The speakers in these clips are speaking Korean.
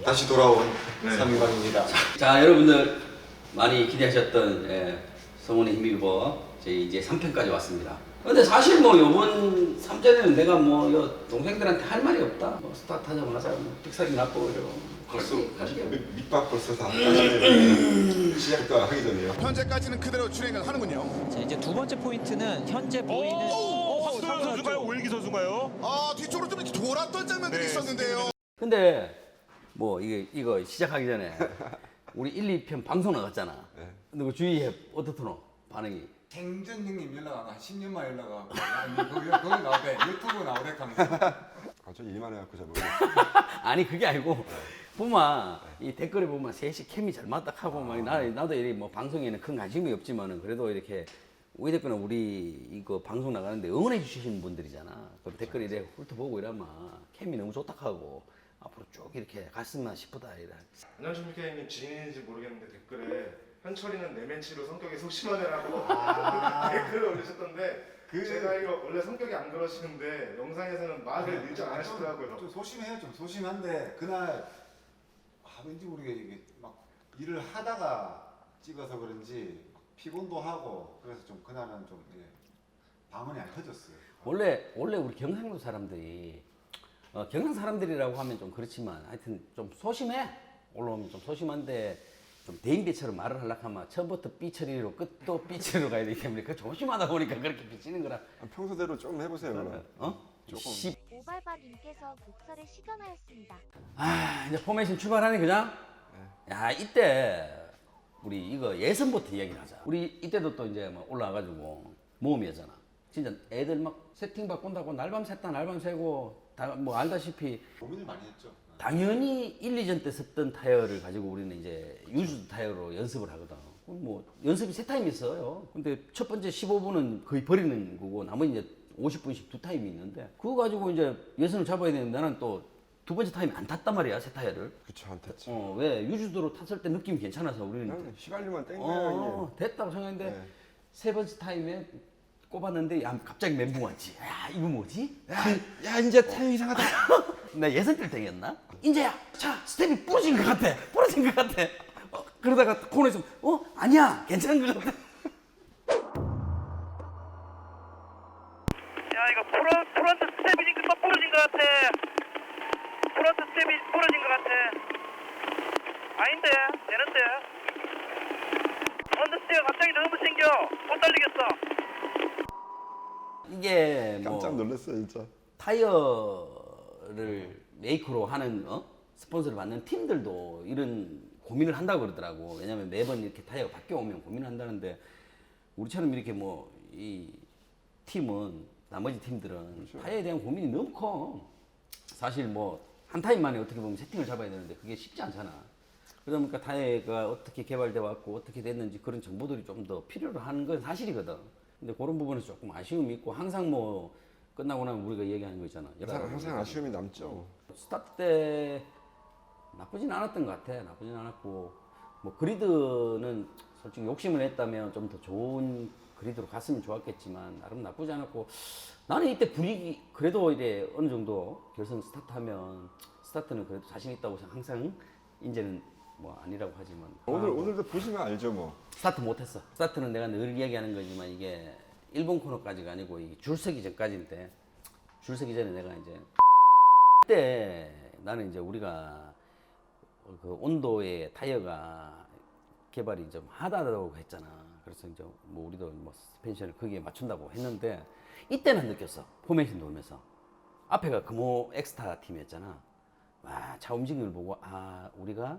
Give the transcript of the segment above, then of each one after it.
다시 돌아온 삼인방입니다. 자, 여러분들 많이 기대하셨던 성원의 힘입어 저희 이제 3편까지 왔습니다. 근데 사실 뭐 요번 3전에는 내가 뭐 동생들한테 할 말이 없다. 뭐 스타트 하자마자 뭐 픽사기 났고 이러고 벌써 가시게. 밑밥 벌써 다 시작도 하기 전에요. 현재까지는 그대로 진행을 하는군요. 자, 이제 두 번째 포인트는 현재 보이는 박수현 선수가요? 오일기 선수가요? 아 뒤쪽으로 좀 이렇게 돌았던 장면들이 있었는데요. 근데 뭐 이거 시작하기 전에 우리 1, 2편 방송 나갔잖아. 근데 그 주위에 어떻더노 반응이? 생전 형님 연락 안 가. 10년 만에 연락 와고 거기 나오대 유튜브 나오대 하면서 저 일만 해갖고 잘 모르겠어요. 아니 그게 아니고 보면 이 댓글에 보면 셋이 캠이 잘 맞다 하고 막 나도 이렇게 뭐 방송에는 큰 관심이 없지만은 그래도 이렇게 우리 댓글은 우리 이거 방송 나가는데 응원해 주시는 분들이잖아. 그럼 댓글 이래 훑어보고 이러면 캠이 너무 좋다 하고 앞으로 쭉 이렇게 갔으면 싶다 이래. 안녕하십니까 형님, 지인인지 모르겠는데 댓글에 현철이는 내면치로 성격이 소심하네라고 댓글을 올리셨던데 제가 이거 원래 성격이 안 그러시는데 영상에서는 말을 일절 안 하시더라고요. 좀 소심해요. 좀 소심한데 그날 왠지 모르게 이게 막 일을 하다가 찍어서 그런지 피곤도 하고 그래서 좀 그날은 좀 방언이 안 터졌어요. 원래 우리 경상도 사람들이 경상 사람들이라고 하면 좀 그렇지만 하여튼 좀 소심해. 올라오면 좀 소심한데 좀 대인배처럼 말을 하려고 하면 처음부터 삐처리로 끝도 삐처리로 가야 되기 때문에 그 조심하다 보니까 그렇게 비치는 거라. 평소대로 좀 해보세요. 그럼. 조금. 오발박님께서 목설을 시전하였습니다. 이제 포메이션 출발하네 그냥? 야 이때 우리 이거 예선부터 이야기를 하자. 우리 이때도 또 이제 막 올라와가지고 모험이었잖아. 진짜 애들 막 세팅 바꾼다고 날밤 샜다 날밤 새고 다 뭐 알다시피 고민을 많이 했죠. 당연히 1, 2전 때 썼던 타이어를 가지고 우리는 이제 유즈 타이어로 연습을 하거든. 뭐 연습이 세 타임 있어요. 근데 첫 번째 15분은 거의 버리는 거고 나머지 이제 50분씩 두 타임이 있는데 그거 가지고 이제 예선을 잡아야 되는데 나는 또 두 번째 타임이 안 탔단 말이야 새 타이어를. 그쵸, 안 탔죠. 왜 유즈도로 탔을 때 느낌이 괜찮아서 우리는 그냥 휘발유만 땡겨야 됐다고 생각했는데 네. 세 번째 타임에 꼽았는데 야, 갑자기 멘붕 왔지. 야 이거 뭐지? 야 이제 타이어 이상하다. 나 예선 때 땡겼나? 인재야, 자 스텝이 부러진 것 같아. 부러진 것 같아. 그러다가 코너에서 아니야, 괜찮은 것 같아. 야 이거 프론트 스텝이 또 부러진 것 같아. 프론트 스텝이 부러진 것 같아. 아닌데 되는데. 언더스테어 갑자기 너무 생겨. 못 달리겠어. 이게 뭐 깜짝 놀랐어요 진짜. 타이어를 메이커로 하는 스폰서를 받는 팀들도 이런 고민을 한다고 그러더라고. 왜냐면 매번 이렇게 타이어가 바뀌어 오면 고민을 한다는데 우리처럼 이렇게 뭐 이 팀은 나머지 팀들은 타이어에 대한 고민이 너무 커. 사실 뭐 한 타임 만에 어떻게 보면 세팅을 잡아야 되는데 그게 쉽지 않잖아. 그러다 보니까 타이어가 어떻게 개발돼 왔고 어떻게 됐는지 그런 정보들이 좀 더 필요로 하는 건 사실이거든. 근데 그런 부분에서 조금 아쉬움이 있고 항상 뭐 끝나고 나면 우리가 얘기하는 거 있잖아. 항상 아쉬움이 남죠. 스타트 때 나쁘진 않았던 것 같아. 나쁘진 않았고 뭐 그리드는 솔직히 욕심을 냈다면 좀 더 좋은 그리드로 갔으면 좋았겠지만 나름 나쁘지 않았고 나는 이때 분위기 그래도 이제 어느 정도 결승 스타트하면 스타트는 그래도 자신 있다고 항상 이제는 뭐 아니라고 하지만 오늘도 보시면 알죠 뭐. 스타트 못했어. 스타트는 내가 늘 이야기하는 거지만 이게 일본 코너까지가 아니고 이 줄 서기 전까지인데 줄 서기 전에 내가 이제 그때 나는 이제 우리가 그 온도의 타이어가 개발이 좀 하다고 했잖아. 그래서 이제 뭐 우리도 뭐 스펜션을 거기에 맞춘다고 했는데 이때는 느꼈어. 포메이션 돌면서 앞에가 금호 엑스타 팀이었잖아. 와, 차 움직임을 보고 우리가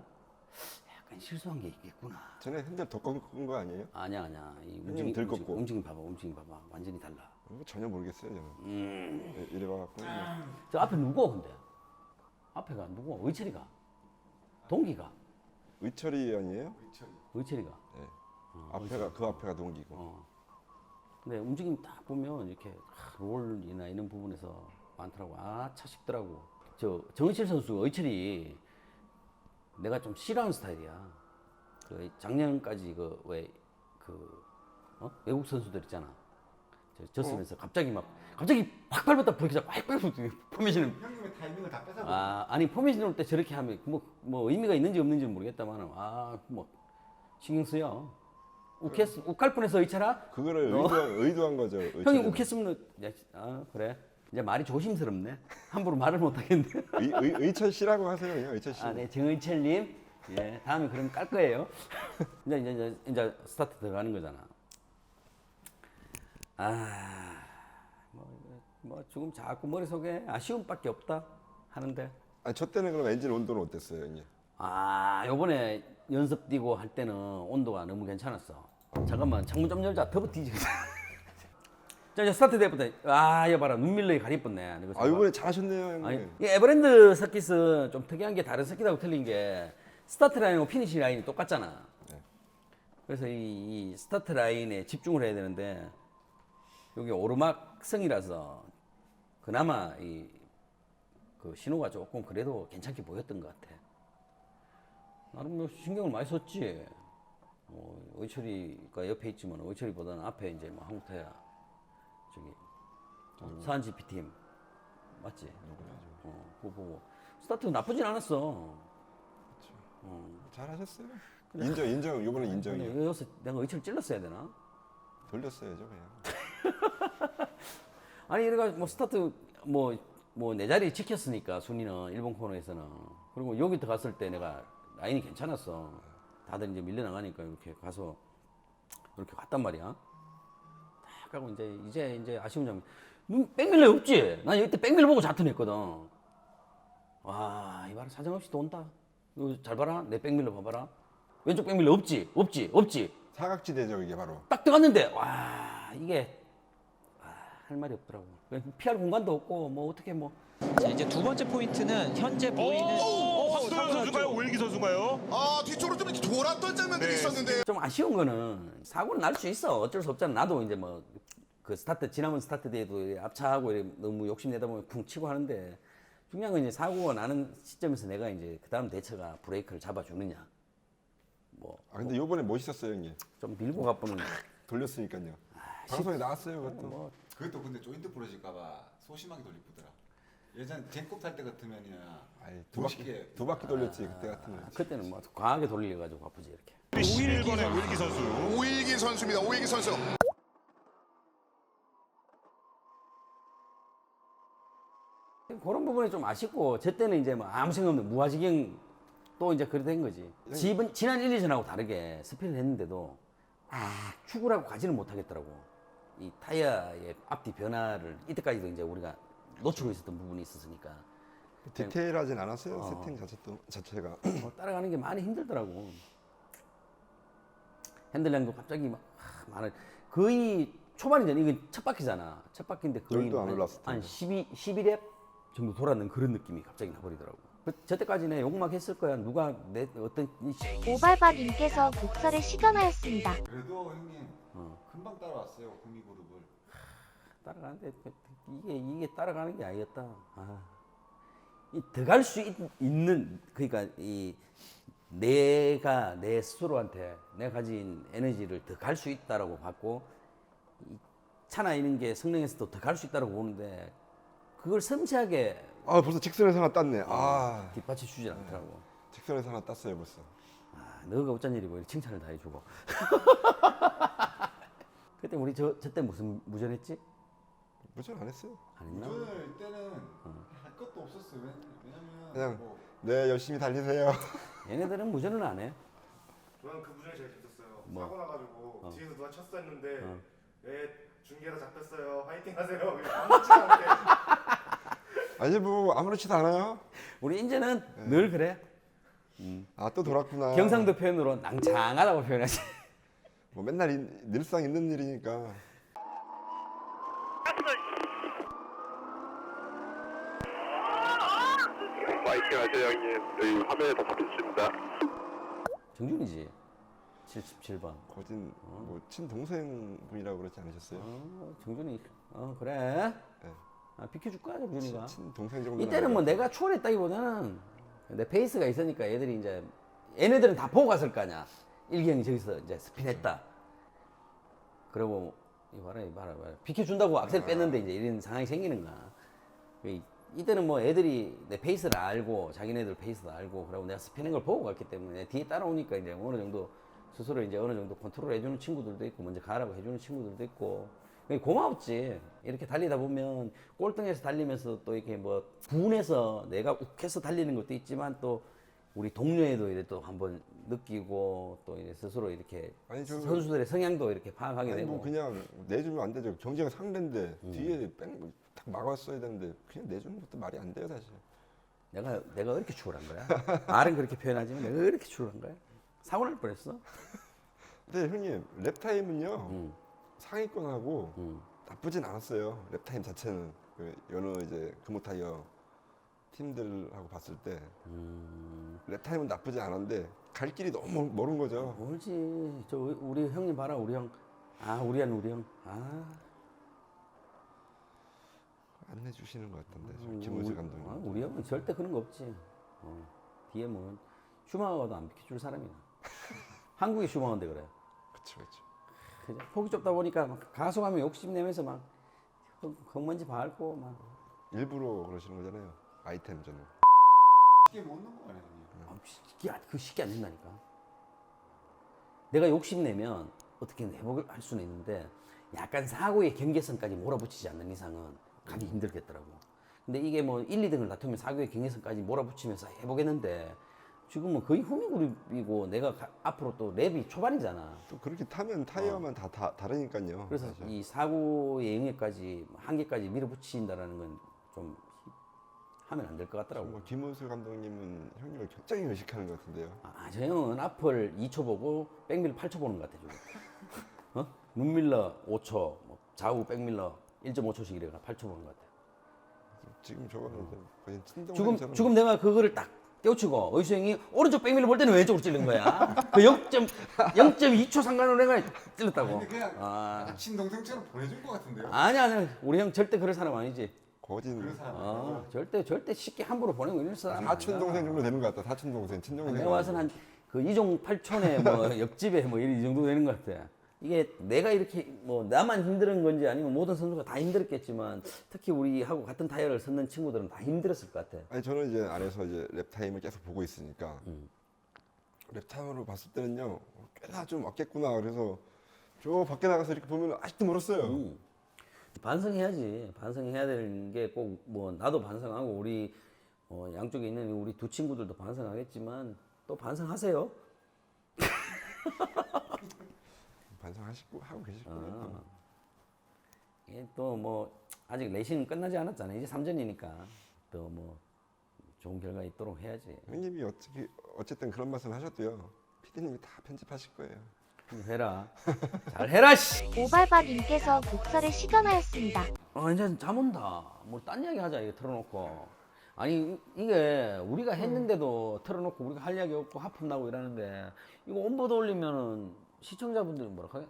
약간 실수한 게 있겠구나. 전에 핸들 더 꺾은 거 아니에요? 아니야. 이 형님 덜 꺾고. 움직임 봐봐. 완전히 달라. 전혀 모르겠어요 저는. 이래 봐갖고. 저 앞에 누구 근데? 앞에가 누구? 의철이가? 동기가? 의철이 아니에요? 의철이가? 네. 앞에가 그 앞에가 동기고. 근데 움직임 딱 보면 이렇게 롤이나 이런 부분에서 많더라고. 차 싶더라고. 저 정은실 선수 의철이 내가 좀 싫어하는 스타일이야. 그 작년까지 외국 선수들 있잖아. 졌으면서 갑자기 확 밟았다 브레이크 잡고 확 밟았다 포메이션을 형님의 타이밍을 다 뺏어. 아니 포메이션 올 때 저렇게 하면 뭐 의미가 있는지 없는지는 모르겠다만 뭐 신경 쓰여. 욱할 뻔해서 의철아. 그거를 의도한 거죠. 형이 의철이는. 욱했으면 그래. 이제 말이 조심스럽네. 함부로 말을 못 하겠네. 의철 씨라고 하세요. 그냥 의철 씨. 네, 정의철님. 예, 다음에 그럼 깔 거예요. 이제 스타트 들어가는 거잖아. 뭐 지금 자꾸 머릿속에 아쉬움밖에 없다 하는데. 저 때는 그럼 엔진 온도는 어땠어요, 형님? 요번에 연습 뛰고 할 때는 온도가 너무 괜찮았어. 잠깐만, 창문 좀 열자. 더버 뒤지겠어. 자, 이제 스타트 때부터, 여봐라, 눈밀러에 가리뻔네. 이번에 잘하셨네요, 형님. 아니, 이 에버랜드 서킷은 좀 특이한 게 다른 서킷하고 틀린 게 스타트 라인하고 피니시 라인이 똑같잖아. 네. 그래서 이 스타트 라인에 집중을 해야 되는데 여기 오르막성이라서 그나마 그 신호가 조금 그래도 괜찮게 보였던 것 같아. 나름 뭐 신경을 많이 썼지. 의철이가 옆에 있지만 의철이보다는 앞에 이제 뭐 한국타야 저기 사한 GP팀 맞지? 그거 보고 스타트 나쁘진 않았어. 잘하셨어요. 인정. 이번에 인정이에요. 여기서 내가 의철 찔렀어야 되나? 돌렸어야죠, 그냥. 아니 내가 뭐 스타트 뭐 내 자리 지켰으니까 순위는 일본 코너에서는. 그리고 여기 들어갔을 때 내가 라인이 괜찮았어. 다들 이제 밀려 나가니까 이렇게 가서 이렇게 갔단 말이야. 딱 가고 이제 아쉬운 점이 백밀러 없지. 난 이때 백밀러 보고 자턴했거든. 와 이봐라 사정없이 또 온다. 이거 잘 봐라 내 백밀러 봐봐라. 왼쪽 백밀러 없지. 사각지대죠, 이게 바로. 딱 들어갔는데 와 이게 할 말이 없더라고. 피할 공간도 없고 뭐 어떻게 뭐. 자, 이제 두 번째 포인트는 현재 보이는 황도현 선수가요? 오일기 선수가요? 뒤쪽으로 좀 이렇게 돌았던 장면들이 있었는데요. 좀 아쉬운 거는 사고는 날 수 있어. 어쩔 수 없잖아. 나도 이제 뭐 그 지난번 스타트 때도 앞차하고 너무 욕심내다 보면 쿵 치고 하는데 중요한 건 이제 사고가 나는 시점에서 내가 이제 그 다음 대처가 브레이크를 잡아주느냐. 근데 요번에 멋있었어요, 형님. 좀 밀고 가보는. 돌렸으니까요. 방송에 나왔어요, 그것도. 그것도 근데 조인트 부러질까봐 소심하게 돌리더라. 예전 젠컵 탈 때 같으면이야. 두 바퀴 돌렸지, 그때 같으면. 그때는 뭐 과하게 돌리려가지고 아프지 이렇게. 11번의 오일기 선수. 오일기 선수입니다. 오일기 선수. 그런 부분이 좀 아쉽고 제 때는 이제 뭐 아무 생각 없는 무아지경 또 이제 그래 된 거지. 지난 1, 2전하고 다르게 스피드를 했는데도 축구라고 가지는 못하겠더라고. 이 타이어의 앞뒤 변화를 이때까지도 이제 우리가 놓치고 있었던 부분이 있었으니까 디테일하진 않았어요, 세팅 자체가. 따라가는 게 많이 힘들더라고. 핸들량도 갑자기 막 많은 거의 초반이잖아. 이거 첫 바퀴잖아. 첫 바퀴인데 거의 열도 안 올랐을 한 텐데. 11랩 정도 돌았는 그런 느낌이 갑자기 나버리더라고. 저때까지는 욕막 했을 거야. 누가 내 어떤 오발바님께서 목설에 시전하였습니다. 그래도 형님 금방 따라왔어요 구미그룹을. 따라가는데 이게 따라가는 게 아니었다. 더 갈 수 있는 그러니까 이 내가 내 스스로한테 내가 가진 에너지를 더 갈 수 있다라고 봤고 이 차나 이런 게 성능에서도 더 갈 수 있다라고 보는데 그걸 섬세하게 벌써 직선에서 하나 땄네. 뒷받쳐 주질 않더라고. 직선에서 하나 땄어요, 벌써. 너가 어쩐 일이고 이렇게 칭찬을 다 해주고. 그때 우리 저때 무슨 무전했지? 무전 안 했어요. 안 했나? 운전을 이때는 할 것도 없었어요. 왜냐면 그냥 뭐 네, 열심히 달리세요. 얘네들은 무전을 안 해. 저는 그 부분이 제일 재밌었어요. 뭐? 사고 나가지고 뒤에서 누가 쳤어 했는데 중계에서 잡혔어요. 화이팅 하세요. 아무렇지도 않게. 아니 뭐 아무렇지도 않아요. 우리 인제는 늘 그래. 또 돌았구나. 경상도 표현으로 낭창하다고 표현하지. 뭐 맨날 늘상 있는 일이니까. 파이팅 하세요, 형님. 여기 화면에 다 잡혔습니다. 정준이지. 77번. 거진 뭐 친동생 분이라고 그러지 않으셨어요? 정준이. 그래. 네. 비켜줄 거야, 정준이가. 친동생 정도. 이때는 뭐 내가 추월했다기보다는 내 페이스가 있으니까 얘들이 이제 얘네들은 다 보고 갔을 거 아니야. 일경이 저기서 이제 스핀했다. 그리고 이봐라. 비켜준다고 악셀 뺐는데 이제 이런 상황이 생기는 거야. 이때는 뭐 애들이 내 페이스를 알고 자기네들 페이스도 알고 그러고 내가 스피는 걸 보고 갔기 때문에 뒤에 따라오니까 이제 어느 정도 스스로 이제 어느 정도 컨트롤 해주는 친구들도 있고 먼저 가라고 해주는 친구들도 있고 고마웠지. 이렇게 달리다 보면 꼴등에서 달리면서 또 이렇게 뭐 분해서 내가 욱해서 달리는 것도 있지만 또 우리 동료애도 이제 또 한번 느끼고 또 이제 스스로 이렇게 아니, 선수들의 성향도 이렇게 파악하게 아니 되고. 뭐 그냥 내주면 안 되죠. 경쟁 상대인데 뒤에 딱 막았어야 되는데 그냥 내주는 것도 말이 안 돼요 사실. 내가 그렇게 추월한 거야? 말은 그렇게 표현하지만 내가 그렇게 추월한 거야? 사고 날 뻔했어. 근데 형님 랩 타임은요 상위권하고 나쁘진 않았어요. 랩 타임 자체는 그 여느 이제 금호 타이어 팀들하고 봤을 때 랩 타임은 나쁘지 않은데 갈 길이 너무 멀은 거죠. 멀지. 저 우리 형님 봐라 우리 형. 아 우리 형. 아. 안 내주시는 것 같던데 김호재 감독님. 우리 형은 절대 그런 거 없지. 뒤에 뭐 슈마허도 안 비켜줄 사람이야. 한국의 슈마허인데 그래. 그렇죠. 그죠? 폭이 좁다 보니까 막 가속하면 욕심내면서 막 흙먼지 밟고 막. 일부러 그러시는 거잖아요. 아이템전을. 쉽게 못 넣은 거 아니에요? 그 쉽게 안 된다니까. 내가 욕심내면 어떻게 회복을 할 수는 있는데 약간 사고의 경계선까지 몰아붙이지 않는 이상은 가기 힘들겠더라고. 근데 이게 뭐 1, 2등을 다투면 사고의 경계선까지 몰아붙이면서 해보겠는데 지금은 거의 후미그룹이고 내가 앞으로 또 랩이 초반이잖아. 또 그렇게 타면 타이어만 다 다르니까요. 그래서 사실. 이 사고의 영역까지 한계까지 밀어붙인다라는 건 좀 하면 안 될 것 같더라고. 뭐 김은수 감독님은 형님을 굉장히 의식하는 것 같은데요. 저 형은 앞을 2초 보고 백밀러 8초 보는 것 같아 지금. 문밀러 5초, 뭐 좌우 백밀러 1.5초씩 이래가 8초 보는 것 같아. 지금 저거는 거의 친동생처럼. 지금 내가 그거를 딱 떼우치고 의수 형이 오른쪽 백밀러 볼 때는 왼쪽으로 찔른 거야. 그 0.2초 상관으로 내가 찔렀다고. 근데 그냥 친동생처럼 보내준 것 같은데요? 아니 우리 형 절대 그럴 사람 아니지. 거진 그런 사람 절대 쉽게 함부로 보내고 이럴 사람 사촌 동생 정도 되는 것 같다. 사촌 동생, 친동생. 내가 와서는 한 그 이종 8촌에 뭐 옆집에 뭐 이 정도 되는 것 같아. 이게 내가 이렇게 뭐 나만 힘든 건지 아니면 모든 선수가 다 힘들었겠지만 특히 우리하고 같은 타이어를 섰는 친구들은 다 힘들었을 것 같아. 아니 저는 이제 안에서 이제 랩 타임을 계속 보고 있으니까 랩 타임으로 봤을 때는요 꽤나 좀 왔겠구나. 그래서 저 밖에 나가서 이렇게 보면 아직도 멀었어요. 반성해야지. 반성해야 되는 게 꼭 뭐 나도 반성하고 우리 양쪽에 있는 우리 두 친구들도 반성하겠지만 또 반성하세요. 반성하시고 하고 계실 거예요. 이게 또 뭐 아직 레이싱은 끝나지 않았잖아요. 이제 3전이니까 또 뭐 좋은 결과 있도록 해야지. 형님이 어쨌든 그런 말씀 하셨도요. PD님이 다 편집하실 거예요. 해라. 잘 해라 씨. 오발바님께서 독서를 시전하였습니다. 이제 잠 온다. 뭐 딴 이야기 하자 이거 틀어놓고. 아니 이게 우리가 했는데도 틀어놓고 우리가 할 이야기 없고 하품 나고 이러는데 이거 온보드 올리면은 시청자분들이 뭐라 하게?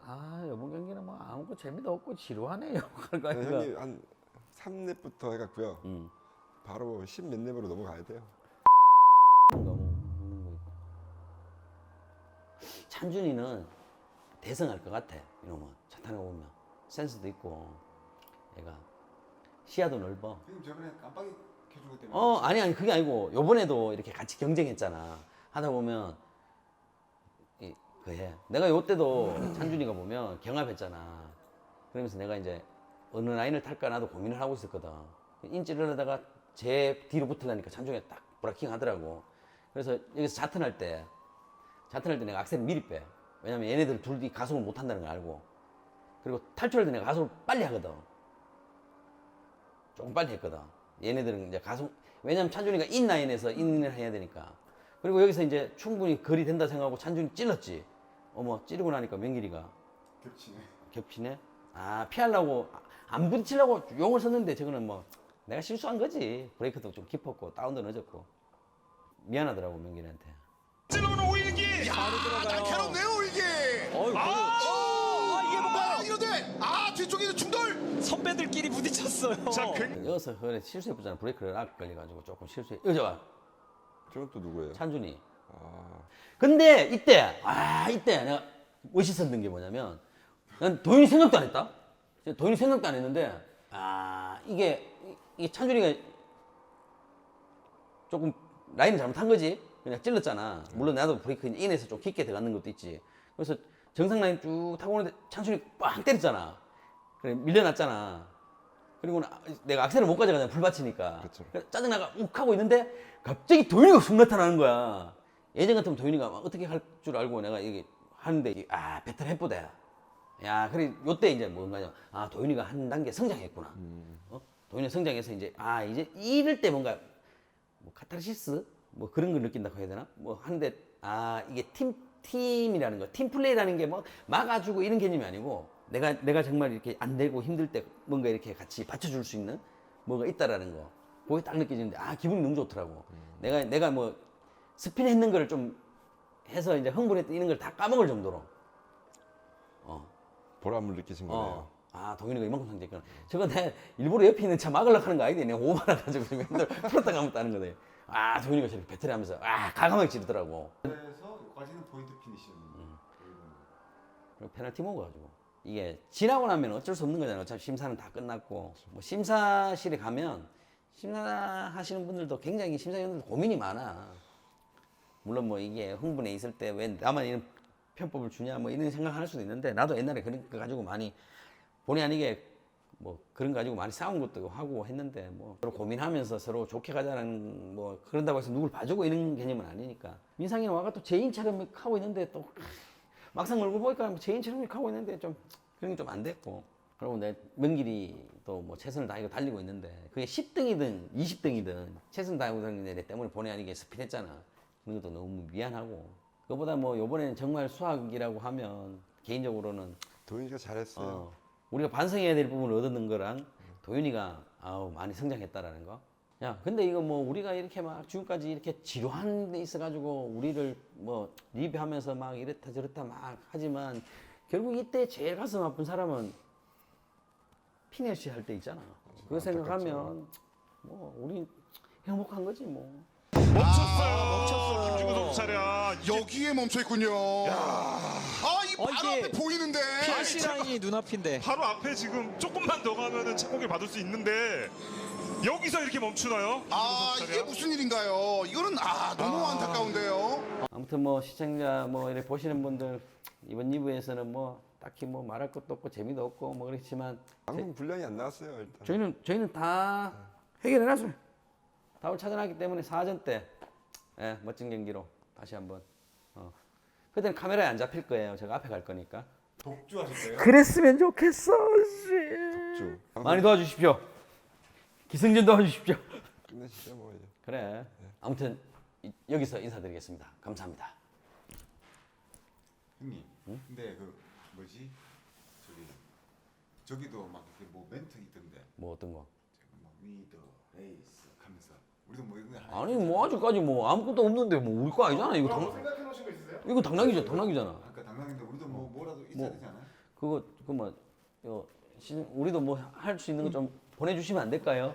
이번 경기는 뭐 아무것도 재미도 없고 지루하네요. 그러니까 형님 한 3렙부터 해갖고요. 바로 10몇 렙으로 넘어가야 돼요. 찬준이는 대성할 것 같아. 이놈은 차 타는 거 보면 센스도 있고 얘가 시야도 넓어. 형님 저번에 깜빡이 켜준 것 때문에 아니 그게 아니고 요번에도 이렇게 같이 경쟁했잖아. 하다 보면 그래. 내가 요때도 찬준이가 보면 경합했잖아. 그러면서 내가 이제 어느 라인을 탈까 나도 고민을 하고 있었거든. 인지를 하다가 제 뒤로 붙으려니까 찬준이가 딱 브라킹 하더라고. 그래서 여기서 자턴할 때 내가 악셀을 미리 빼. 왜냐면 얘네들 둘이 가속을 못 한다는 걸 알고. 그리고 탈출할 때 내가 가속을 빨리 하거든. 조금 빨리 했거든. 얘네들은 이제 가속, 왜냐면 찬준이가 인라인에서 인을 해야 되니까. 그리고 여기서 이제 충분히 거리 된다 생각하고 찬준이 찔렀지. 찌르고 나니까 명길이가 겹치네. 피하려고 안 부딪히려고 용을 썼는데 저거는 뭐 내가 실수한 거지. 브레이크도 좀 깊었고 다운도 늦었고 미안하더라고 명길이한테. 찔러오는 오일기. 날카롭네요 오일기. 이게 뭔가요? 이런데 뒤쪽에 충돌. 선배들끼리 부딪혔어요. 자, 여기서 그래 실수해보잖아. 브레이크를 악 걸려가지고 조금 실수해. 여기 봐. 저건 또 누구예요? 찬준이. 근데 이때 내가 멋있었던 게 뭐냐면 난 도윤이 생각도 안 했다. 도윤이 생각도 안 했는데 이게 찬준이가 조금 라인을 잘못한 거지. 그냥 찔렀잖아. 물론 나도 브레이크 인에서 좀 깊게 들어가는 것도 있지. 그래서 정상 라인 쭉 타고 오는데 찬준이 빵 때렸잖아. 그래 밀려났잖아. 그리고 내가 악셀을 못 가져가잖아. 불 받치니까. 그쵸. 그래서 짜증나가 욱 하고 있는데 갑자기 도윤이가 쑥 나타나는 거야. 예전 같으면 도윤이가 막 어떻게 할 줄 알고 내가 이게 하는데 배탈 해보다. 야, 그래 요때 이제 뭔가요? 도윤이가 한 단계 성장했구나. 도윤이 성장해서 이제 이제 이럴 때 뭔가 뭐 카타르시스 뭐 그런 걸 느낀다고 해야 되나? 뭐 하는데 이게 팀이라는 거, 팀 플레이라는 게 뭐 막아주고 이런 개념이 아니고 내가 정말 이렇게 안 되고 힘들 때 뭔가 이렇게 같이 받쳐줄 수 있는 뭐가 있다라는 거. 그게 딱 느껴지는데 기분이 너무 좋더라고. 내가 뭐 스핀 했는 거를 좀 해서 이제 흥분했던 이런 걸 다 까먹을 정도로. 보람을 느끼신 거네요. 동현이가 이만큼 성장했구나. 저거 내 일부러 옆에 있는 차 막으려고 하는 거 아니지? 내가 오만해가지고 맨날 풀었다 감았다 하는 거네. 도현이가 저렇게 배터리 하면서 가감하게 지르더라고. 그래서 여기까지는 포인트 피니시였는데 그리고 페널티 먹어가지고. 이게 지나고 나면 어쩔 수 없는 거잖아요. 어차피 심사는 다 끝났고. 뭐 심사실에 가면 심사하시는 분들도 굉장히 심사위원들도 고민이 많아. 물론 뭐 이게 흥분해 있을 때 왜 나만 이런 편법을 주냐 뭐 이런 생각할 수도 있는데 나도 옛날에 그런 거 가지고 많이 본의 아니게 뭐 그런 거 가지고 많이 싸운 것도 하고 했는데 뭐 서로 고민하면서 서로 좋게 가자는 뭐 그런다고 해서 누굴 봐주고 이런 개념은 아니니까. 민상이는 와가 또 제인처럼 하고 있는데 또 막상 얼굴 보니까 제인처럼 하고 있는데 좀 그런 게 좀 안 됐고. 그리고 내 명길이 또 뭐 최선을 다하고 달리고 있는데 그게 10등이든 20등이든 최선 다하고 다니는 애 때문에 본의 아니게 스피드했잖아. 그런 것도 너무 미안하고. 그거보다 뭐 요번에는 정말 수학이라고 하면 개인적으로는 도윤이가 잘했어요. 우리가 반성해야 될 부분을 얻는 거랑 도윤이가 많이 성장했다라는 거. 야, 근데 이거 뭐 우리가 이렇게 막 지금까지 이렇게 지루한 데 있어가지고 우리를 뭐 리뷰하면서 막 이렇다 저렇다 막 하지만 결국 이때 제일 가슴 아픈 사람은 피니시 할 때 있잖아. 그거 생각하면 뭐 우리 행복한 거지 뭐. 멈췄어요. 김주구 선수 차량. 여기에 멈춰 있군요. 이 바로 이게 앞에 보이는데. 피니시라인이 눈앞인데. 바로 앞에 지금 조금만 더 가면은 착공을 받을 수 있는데 여기서 이렇게 멈추나요? 이게 무슨 일인가요? 이거는 너무 안타까운데요. 아무튼 뭐 시청자 뭐 이렇게 보시는 분들 이번 2부에서는 뭐 딱히 뭐 말할 것도 없고 재미도 없고 뭐 그렇지만 방금 분량이 안 나왔어요 일단. 저희는 다 해결해놨어요. 답을 찾아놨기 때문에 4전 때 멋진 경기로 다시 한번 그때는 카메라에 안 잡힐 거예요. 제가 앞에 갈 거니까. 독주하실 거예요? 그랬으면 좋겠어. 쭉. 많이 도와주십시오. 기승전 도와주십시오. 끝내시죠 뭐 이제. 그래. 아무튼 여기서 인사드리겠습니다. 감사합니다. 형님, 근데 그 뭐지? 저기도 막 이렇게 뭐 멘트 있던데. 뭐 어떤 거? 막 위더 레이스 하면서 우리도 뭐 이거 하나 아니 뭐 아직까지 뭐 아무것도 없는데 뭐 우리 거 아니잖아. 이거 생각해 놓으신 거 있으세요? 이거 당나귀잖아. 그러니까 당연한데 우리도 뭐라도 있어야 되지 않아요? 그거 뭐 우리도 뭐 할 수 있는 거 좀 보내주시면 안 될까요?